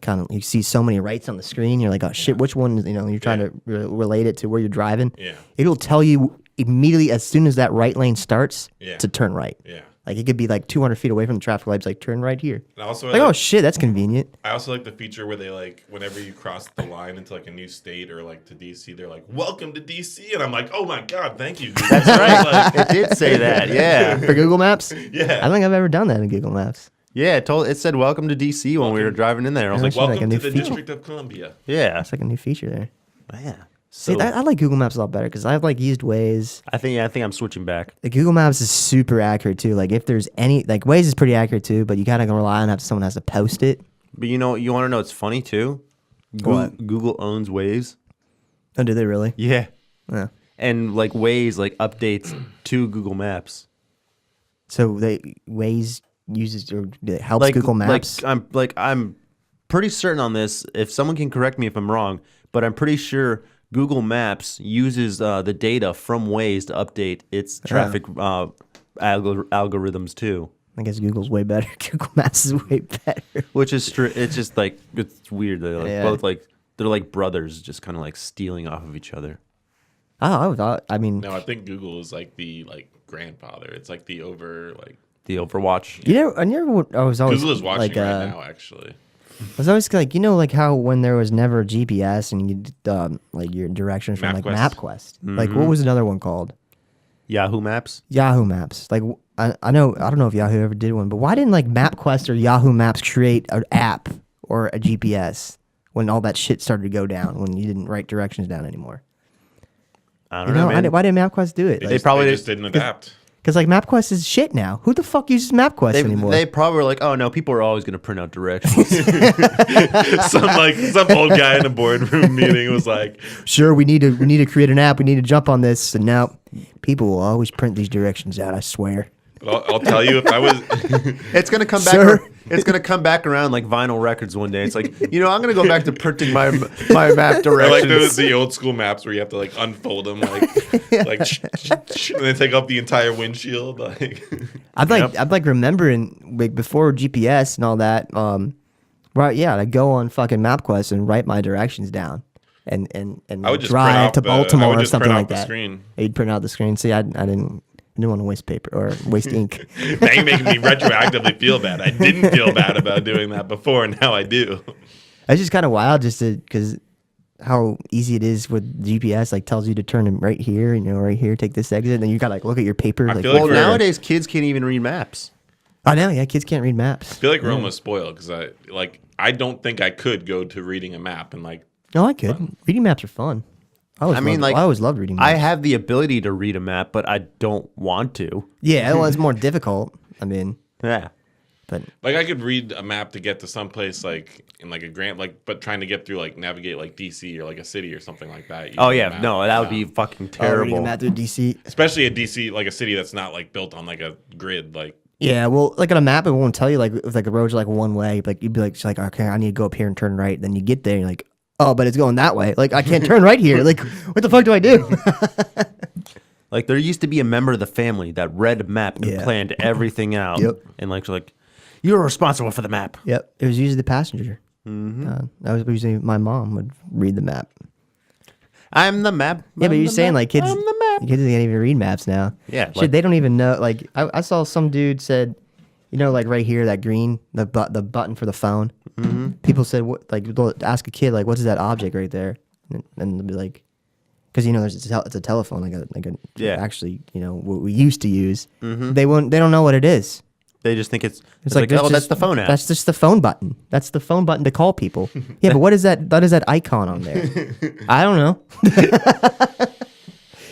[SPEAKER 3] kind of you see so many rights on the screen. You're like, oh shit, which one? You know, you're trying to relate it to where you're driving.
[SPEAKER 2] Yeah.
[SPEAKER 3] It'll tell you immediately as soon as that right lane starts
[SPEAKER 2] Yeah.
[SPEAKER 3] to turn right.
[SPEAKER 2] Yeah.
[SPEAKER 3] Like it could be like 200 feet away from the traffic lights, like turn right here.
[SPEAKER 2] And also,
[SPEAKER 3] Like, oh shit, that's convenient.
[SPEAKER 2] I also like the feature where they like whenever you cross the line into like a new state or like to DC, they're like, "Welcome to DC," and I'm like, "Oh my god, thank you."
[SPEAKER 1] That's right. It did say that. Yeah.
[SPEAKER 3] For Google Maps?
[SPEAKER 2] Yeah.
[SPEAKER 3] I don't think I've ever done that in Google Maps.
[SPEAKER 1] Yeah. It said welcome to DC when we were driving in there. I was like,
[SPEAKER 3] Should, like,
[SPEAKER 2] Welcome
[SPEAKER 3] a new
[SPEAKER 2] to the
[SPEAKER 3] feature.
[SPEAKER 2] District of Columbia.
[SPEAKER 1] yeah.
[SPEAKER 3] That's like a new feature there.
[SPEAKER 1] Yeah.
[SPEAKER 3] See,
[SPEAKER 1] So
[SPEAKER 3] I like Google Maps a lot better because I've like used Waze.
[SPEAKER 1] I think I'm switching back.
[SPEAKER 3] The Google Maps is super accurate too. Like if there's any, like Waze is pretty accurate too, but you kind of rely on someone has to post it.
[SPEAKER 1] But you want to know what's funny too?
[SPEAKER 3] What?
[SPEAKER 1] Google owns Waze.
[SPEAKER 3] Oh, do they really?
[SPEAKER 1] Yeah.
[SPEAKER 3] Yeah.
[SPEAKER 1] And like Waze like updates to Google Maps.
[SPEAKER 3] So Waze uses or it helps Google Maps.
[SPEAKER 1] I'm pretty certain on this. If someone can correct me if I'm wrong, but I'm pretty sure Google Maps uses the data from Waze to update its traffic algorithms too.
[SPEAKER 3] I guess Google's way better. Google Maps is way better.
[SPEAKER 1] Which is it's just like it's weird. They're like
[SPEAKER 3] Yeah.
[SPEAKER 1] both like they're like brothers, just kind of like stealing off of each other.
[SPEAKER 3] Oh, I mean,
[SPEAKER 2] No, I think Google is like the grandfather. It's like the
[SPEAKER 1] The Overwatch.
[SPEAKER 3] I was always
[SPEAKER 2] Google is watching
[SPEAKER 3] like,
[SPEAKER 2] right now actually.
[SPEAKER 3] I was always like, like how when there was never GPS and you like your directions from like
[SPEAKER 2] MapQuest.
[SPEAKER 3] MapQuest. Like what was another one called?
[SPEAKER 1] Yahoo Maps.
[SPEAKER 3] Yahoo Maps. Like I don't know if Yahoo ever did one, but why didn't like MapQuest or Yahoo Maps create an app or a GPS when all that shit started to go down when you didn't write directions down anymore?
[SPEAKER 1] I don't know, man.
[SPEAKER 3] Why didn't MapQuest do it?
[SPEAKER 2] They
[SPEAKER 1] probably
[SPEAKER 2] just didn't adapt.
[SPEAKER 3] Because like MapQuest is shit now. Who the fuck uses MapQuest anymore?
[SPEAKER 1] They probably were like, oh no, people are always going to print out directions.
[SPEAKER 2] some old guy in a boardroom meeting was like,
[SPEAKER 3] Sure, we need to create an app. We need to jump on this. And now people will always print these directions out. I swear.
[SPEAKER 2] I'll tell you if I was.
[SPEAKER 1] It's gonna come back.
[SPEAKER 3] Sir?
[SPEAKER 1] It's gonna come back around like vinyl records one day. It's like I'm gonna go back to printing my map
[SPEAKER 2] Or like
[SPEAKER 1] directions.
[SPEAKER 2] the old school maps where you have to like unfold them, and then take off the entire windshield. Like,
[SPEAKER 3] I'd like remembering like before GPS and all that. Right? Yeah, I'd go on fucking MapQuest and write my directions down, and
[SPEAKER 2] I would just
[SPEAKER 3] drive to
[SPEAKER 2] I
[SPEAKER 3] Baltimore
[SPEAKER 2] would
[SPEAKER 3] or
[SPEAKER 2] just
[SPEAKER 3] something
[SPEAKER 2] print
[SPEAKER 3] like
[SPEAKER 2] out the
[SPEAKER 3] that.
[SPEAKER 2] screen.
[SPEAKER 3] You'd print out the screen. See, I didn't want to waste paper or waste ink.
[SPEAKER 2] Now you're making me retroactively feel bad. I didn't feel bad about doing that before, and now I do.
[SPEAKER 3] It's just kind of wild, just because how easy it is with GPS. Like tells you to turn in right here, right here, take this exit. And then you gotta like look at your paper.
[SPEAKER 2] I
[SPEAKER 3] Like,
[SPEAKER 2] feel like
[SPEAKER 1] Well,
[SPEAKER 2] for-
[SPEAKER 1] nowadays kids can't even read maps.
[SPEAKER 3] oh no, yeah, kids can't read maps.
[SPEAKER 2] I feel like we're almost spoiled because I don't think I could go to reading a map and like.
[SPEAKER 3] No, I could. Reading maps are fun. I always loved reading maps.
[SPEAKER 1] I have the ability to read a map, but I don't want to.
[SPEAKER 3] Yeah, well, it's more difficult. I mean,
[SPEAKER 1] Yeah.
[SPEAKER 3] but
[SPEAKER 2] Like I could read a map to get to someplace like in like a grant but trying to get through like navigate like DC or like a city or something like that.
[SPEAKER 1] Oh
[SPEAKER 2] using a
[SPEAKER 1] yeah,
[SPEAKER 2] map.
[SPEAKER 1] no, that would be fucking
[SPEAKER 3] reading
[SPEAKER 1] terrible.
[SPEAKER 3] a map through DC.
[SPEAKER 2] Especially a DC like a city that's not like built on like a grid like.
[SPEAKER 3] Yeah, well, like on a map, it won't tell you like if like the roads are like one way. Like you'd be like, okay, I need to go up here and turn right. Then you get there, and you're like, oh, but it's going that way. Like I can't turn right here. Like what the fuck do I do?
[SPEAKER 1] Like there used to be a member of the family that read a map and
[SPEAKER 3] Yeah.
[SPEAKER 1] planned everything out.
[SPEAKER 3] Yep.
[SPEAKER 1] And like you're responsible for the map.
[SPEAKER 3] Yep, it was usually the passenger. That was usually my mom would read the map.
[SPEAKER 1] I'm the map.
[SPEAKER 3] Yeah, but
[SPEAKER 1] I'm
[SPEAKER 3] you're
[SPEAKER 1] the
[SPEAKER 3] saying
[SPEAKER 1] map,
[SPEAKER 3] like kids,
[SPEAKER 1] I'm the map.
[SPEAKER 3] kids can't even read maps now.
[SPEAKER 1] Yeah,
[SPEAKER 3] shit,
[SPEAKER 1] like-
[SPEAKER 3] they don't even know. Like I saw some dude said, like right here, that green, the button for the phone. Mm-hmm. People said, what? Like they'll ask a kid, like, what's that object right there? And they'll be like, because there's it's a telephone, like a
[SPEAKER 1] Yeah.
[SPEAKER 3] actually, what we used to use. Mm-hmm. They don't know what it is.
[SPEAKER 1] They just think it's
[SPEAKER 3] like
[SPEAKER 1] that's the phone app.
[SPEAKER 3] That's just the phone button. That's the phone button to call people. Yeah, but what is that? What is that icon on there? I don't know.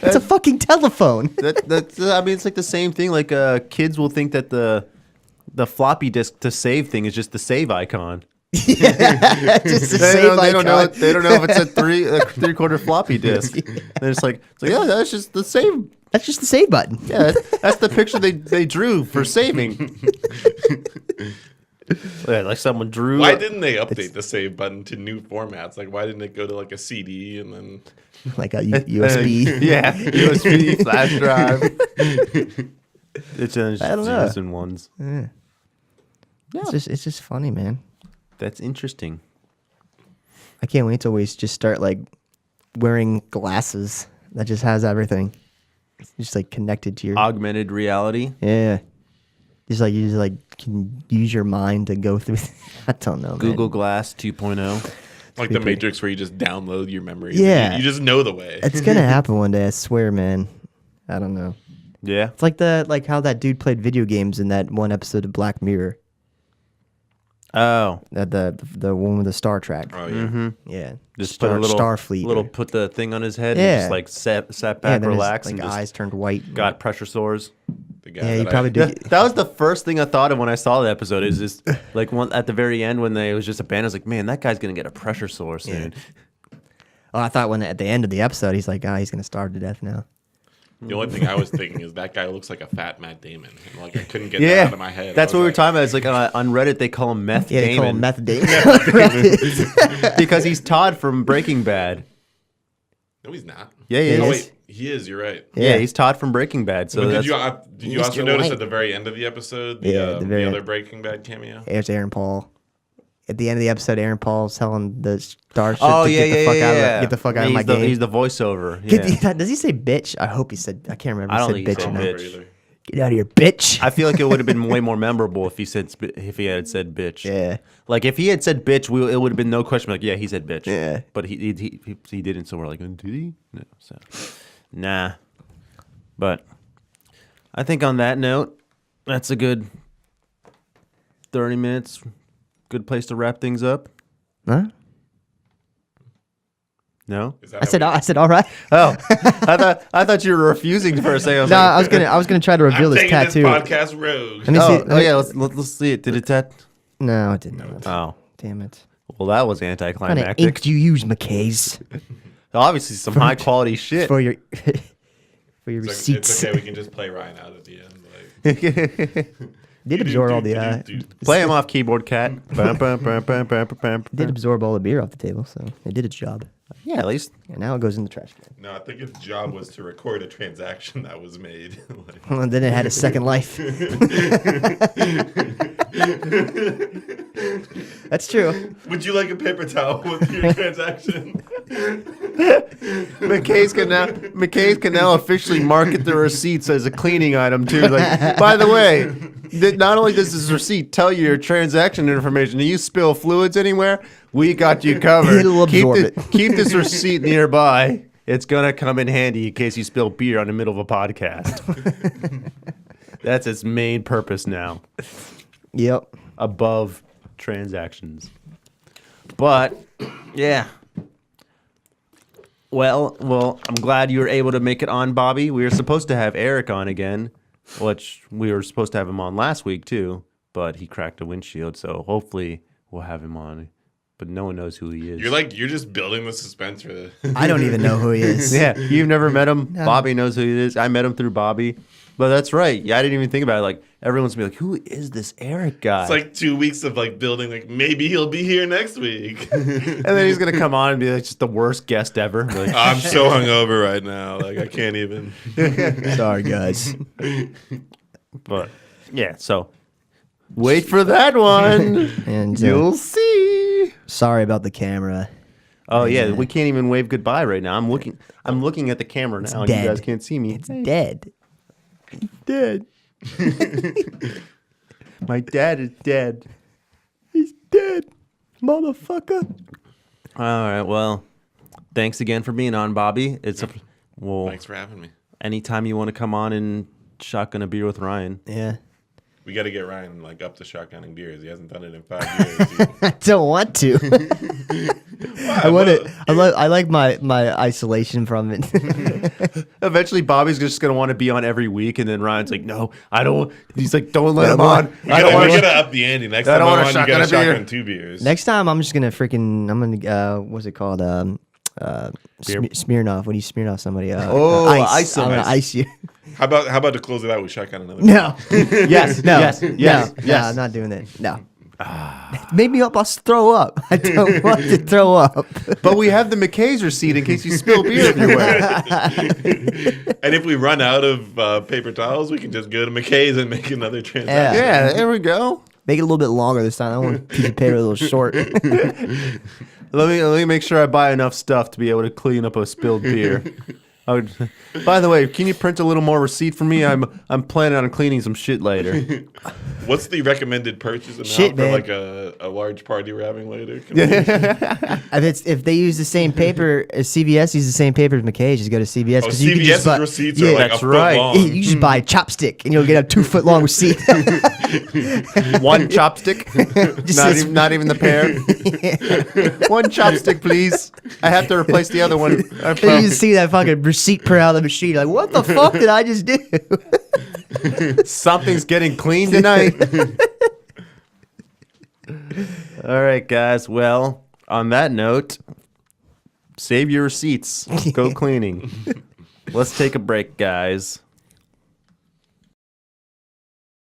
[SPEAKER 3] It's a fucking telephone.
[SPEAKER 1] It's like the same thing. Like kids will think that the floppy disk to save thing is just the save icon.
[SPEAKER 3] Just a save
[SPEAKER 1] They don't know.
[SPEAKER 3] icon.
[SPEAKER 1] They don't know if it's a 3/4 floppy disk. They're just like, yeah, that's just the save.
[SPEAKER 3] That's just the save button.
[SPEAKER 1] Yeah, that's the picture they drew for saving. Yeah, like someone drew.
[SPEAKER 2] Why didn't they update the save button to new formats? Like why didn't it go to like a CD and then?
[SPEAKER 3] Like a USB.
[SPEAKER 1] Yeah, USB flash drive. It's
[SPEAKER 3] I don't know.
[SPEAKER 1] zeros and ones.
[SPEAKER 3] Yeah. It's just funny, man.
[SPEAKER 1] That's interesting.
[SPEAKER 3] I can't wait till we just start like wearing glasses that just has everything. just like connected to your
[SPEAKER 1] Augmented reality.
[SPEAKER 3] yeah. Just like you just like can use your mind to go through. I don't know, man.
[SPEAKER 1] Google Glass 2.0.
[SPEAKER 2] Like the Matrix, where you just download your memories.
[SPEAKER 3] Yeah.
[SPEAKER 2] You just know the way.
[SPEAKER 3] It's gonna happen one day. I swear, man. I don't know.
[SPEAKER 1] Yeah.
[SPEAKER 3] It's like how that dude played video games in that one episode of Black Mirror.
[SPEAKER 1] Oh.
[SPEAKER 3] The one with the Star Trek.
[SPEAKER 2] Oh yeah.
[SPEAKER 3] Yeah.
[SPEAKER 1] Just
[SPEAKER 3] Star,
[SPEAKER 1] put a little
[SPEAKER 3] Starfleet.
[SPEAKER 1] put the thing on his head
[SPEAKER 3] Yeah.
[SPEAKER 1] and just like sat back,
[SPEAKER 3] then his,
[SPEAKER 1] relaxed,
[SPEAKER 3] like
[SPEAKER 1] and just
[SPEAKER 3] eyes turned white.
[SPEAKER 1] got pressure sores.
[SPEAKER 2] The guy
[SPEAKER 3] Yeah, you
[SPEAKER 2] that
[SPEAKER 3] probably do.
[SPEAKER 1] That was the first thing I thought of when I saw the episode. Is just like one at the very end when it was just a band. I was like, man, that guy's gonna get a pressure sore soon.
[SPEAKER 3] Oh, I thought when at the end of the episode, he's like, he's gonna starve to death now.
[SPEAKER 2] The only thing I was thinking is that guy looks like a fat Matt Damon. And like I couldn't get
[SPEAKER 1] Yeah,
[SPEAKER 2] that out of my head.
[SPEAKER 1] that's
[SPEAKER 2] I
[SPEAKER 1] what we
[SPEAKER 2] was
[SPEAKER 1] were talking about. It's like on Reddit they call him Meth
[SPEAKER 3] Yeah, they call
[SPEAKER 1] Damon
[SPEAKER 3] him Meth Damon.
[SPEAKER 1] because he's Todd from Breaking Bad.
[SPEAKER 2] No, he's not.
[SPEAKER 1] Yeah, he
[SPEAKER 2] Oh
[SPEAKER 1] is.
[SPEAKER 2] wait, he is. You're right.
[SPEAKER 1] Yeah, he's Todd from Breaking Bad. So
[SPEAKER 2] But
[SPEAKER 1] that's,
[SPEAKER 2] did you also
[SPEAKER 3] Mr.
[SPEAKER 2] notice
[SPEAKER 3] White.
[SPEAKER 2] at the very end of the episode
[SPEAKER 3] Yeah, the very
[SPEAKER 2] the other
[SPEAKER 3] end.
[SPEAKER 2] Breaking Bad cameo?
[SPEAKER 3] There's Aaron Paul. At the end of the episode, Aaron Paul's telling the starship
[SPEAKER 1] oh
[SPEAKER 3] to
[SPEAKER 1] yeah,
[SPEAKER 3] get the
[SPEAKER 1] yeah,
[SPEAKER 3] fuck
[SPEAKER 1] yeah,
[SPEAKER 3] out
[SPEAKER 1] yeah.
[SPEAKER 3] of get the fuck out of my
[SPEAKER 1] He's the,
[SPEAKER 3] game.
[SPEAKER 1] He's the voiceover.
[SPEAKER 3] Get
[SPEAKER 1] Yeah.
[SPEAKER 3] does he say bitch? I hope he said. I can't remember.
[SPEAKER 1] I
[SPEAKER 3] If
[SPEAKER 1] don't
[SPEAKER 3] he
[SPEAKER 1] think
[SPEAKER 3] said
[SPEAKER 1] he
[SPEAKER 3] bitch
[SPEAKER 1] said
[SPEAKER 3] or not.
[SPEAKER 1] bitch.
[SPEAKER 2] Either.
[SPEAKER 3] Get out of here, bitch.
[SPEAKER 1] I feel like it would have been way more memorable if he had said bitch.
[SPEAKER 3] Yeah.
[SPEAKER 1] Like if he had said bitch, it would have been no question. Like yeah, he said bitch.
[SPEAKER 3] Yeah.
[SPEAKER 1] But he didn't. So we're like, did he? No. So nah. But I think on that note, that's a good 30 minutes. Good place to wrap things up.
[SPEAKER 3] Huh?
[SPEAKER 1] No.
[SPEAKER 2] Is that
[SPEAKER 3] I said.
[SPEAKER 2] how we-
[SPEAKER 3] I said. All right.
[SPEAKER 1] Oh, I thought you were refusing for a second. I was
[SPEAKER 3] No,
[SPEAKER 1] like,
[SPEAKER 3] I was gonna try to reveal
[SPEAKER 2] I'm
[SPEAKER 3] this
[SPEAKER 2] taking
[SPEAKER 3] tattoo.
[SPEAKER 2] this podcast rogue.
[SPEAKER 3] Let me see.
[SPEAKER 1] oh yeah, let's see it. Did it tat?
[SPEAKER 3] No, it didn't.
[SPEAKER 1] Oh,
[SPEAKER 3] Damn it.
[SPEAKER 1] well, that was
[SPEAKER 3] What kind of
[SPEAKER 1] anticlimactic.
[SPEAKER 3] ink do you use, McKay's?
[SPEAKER 1] Obviously, some high quality shit.
[SPEAKER 3] For your for your
[SPEAKER 2] It's
[SPEAKER 3] receipts.
[SPEAKER 2] okay. We can just play Ryan out at the end. Like,
[SPEAKER 3] Did absorb all the
[SPEAKER 1] Play him off, keyboard cat. Bum, bum, bum, bum, bum, bum, bum.
[SPEAKER 3] did absorb all the beer off the table, so it did its job.
[SPEAKER 1] Yeah, at least.
[SPEAKER 3] And now it goes in the trash can.
[SPEAKER 2] No, I think its job was to record a transaction that was made. Like,
[SPEAKER 3] Well, then it had a second life. That's true.
[SPEAKER 2] would you like a paper towel with your transaction?
[SPEAKER 1] McKay's can now officially market the receipts as a cleaning item too. Like, by the way, not only does this receipt tell you your transaction information, do you spill fluids anywhere? We got you covered.
[SPEAKER 3] It'll absorb it.
[SPEAKER 1] Keep this receipt nearby. It's gonna come in handy in case you spill beer on the middle of a podcast. That's its main purpose now.
[SPEAKER 3] Yep.
[SPEAKER 1] Above transactions. But yeah. Well, I'm glad you were able to make it on, Bobby. We were supposed to have Eric on again, which we were supposed to have him on last week too, but he cracked a windshield, so hopefully we'll have him on. But no one knows who he is.
[SPEAKER 2] You're just building the suspense for the.
[SPEAKER 3] I don't even know who he is.
[SPEAKER 1] Yeah, you've never met him.
[SPEAKER 3] No.
[SPEAKER 1] Bobby knows who he is. I met him through Bobby. But that's right. Yeah, I didn't even think about it. Like everyone's gonna be like, "Who is this Eric guy?"
[SPEAKER 2] It's like 2 weeks of like building. Like maybe he'll be here next week.
[SPEAKER 1] and then he's gonna come on and be like, just the worst guest ever. Be like,
[SPEAKER 2] I'm so hungover right now. Like I can't even.
[SPEAKER 3] Sorry, guys.
[SPEAKER 1] but yeah, so wait for that one.
[SPEAKER 3] And
[SPEAKER 1] You'll see.
[SPEAKER 3] sorry about the camera.
[SPEAKER 1] Oh yeah, we can't even wave goodbye right now. I'm looking at the camera now, and you
[SPEAKER 3] dead.
[SPEAKER 1] guys can't see me.
[SPEAKER 3] It's dead.
[SPEAKER 1] dead. My dad is dead. He's dead, motherfucker. All right, well, thanks again for being on, Bobby.
[SPEAKER 2] Thanks for having me.
[SPEAKER 1] Anytime you want to come on and shotgun a beer with Ryan.
[SPEAKER 3] Yeah.
[SPEAKER 2] We got to get Ryan like up to shotgunning beers. He hasn't done it in 5 years. Dude.
[SPEAKER 3] I don't want to. I want it. I like my isolation from it.
[SPEAKER 1] Eventually, Bobby's just gonna want to be on every week, and then Ryan's like, "No, I don't." He's like, "Don't let him on."
[SPEAKER 2] We
[SPEAKER 1] I don't want
[SPEAKER 2] gotta up the ante. Next
[SPEAKER 1] I
[SPEAKER 2] time
[SPEAKER 1] don't
[SPEAKER 2] I'm
[SPEAKER 1] wanna
[SPEAKER 2] on, you gotta
[SPEAKER 1] shotgun a beer.
[SPEAKER 2] shotgun 2 beers.
[SPEAKER 3] Next time, I'm just gonna what's it called? Smirnoff. When you Smirnoff somebody,
[SPEAKER 1] ice
[SPEAKER 3] I'm
[SPEAKER 1] them.
[SPEAKER 3] gonna ice you.
[SPEAKER 2] How about to close it out with shotgun another?
[SPEAKER 3] No.
[SPEAKER 1] yes,
[SPEAKER 3] No.
[SPEAKER 1] yes, yes,
[SPEAKER 3] No,
[SPEAKER 1] yes.
[SPEAKER 3] I'm not doing that. No. Make me up. I'll throw up. I don't want to throw up.
[SPEAKER 1] But we have the McKay's receipt in case you spill beer everywhere.
[SPEAKER 2] And if we run out of paper towels, we can just go to McKay's and make another transaction.
[SPEAKER 1] Yeah, there we go.
[SPEAKER 3] Make it a little bit longer this time. I want a piece of paper a little short.
[SPEAKER 1] Let me make sure I buy enough stuff to be able to clean up a spilled beer. By the way, can you print a little more receipt for me? I'm planning on cleaning some shit later.
[SPEAKER 2] What's the recommended purchase amount
[SPEAKER 3] Shit,
[SPEAKER 2] for
[SPEAKER 3] man.
[SPEAKER 2] like a large party we're having later? Can we-
[SPEAKER 3] If they use the same paper, as CVS uses the same paper as McKay, just go to CVS.
[SPEAKER 2] Oh,
[SPEAKER 3] 'cause you can just
[SPEAKER 2] CVS's
[SPEAKER 3] buy-
[SPEAKER 2] receipts are like
[SPEAKER 1] that's
[SPEAKER 2] a
[SPEAKER 1] right.
[SPEAKER 2] foot long.
[SPEAKER 3] You just buy a chopstick and you'll get a 2-foot long receipt.
[SPEAKER 1] One chopstick,
[SPEAKER 3] Just
[SPEAKER 1] not,
[SPEAKER 3] says-
[SPEAKER 1] not even the pair. One chopstick, please. I have to replace the other one.
[SPEAKER 3] You just see that fucking receipt print out of the machine. Like, what the fuck did I just do?
[SPEAKER 1] Something's getting clean tonight. All right, guys. Well, on that note, save your receipts. Go cleaning. Let's take a break, guys.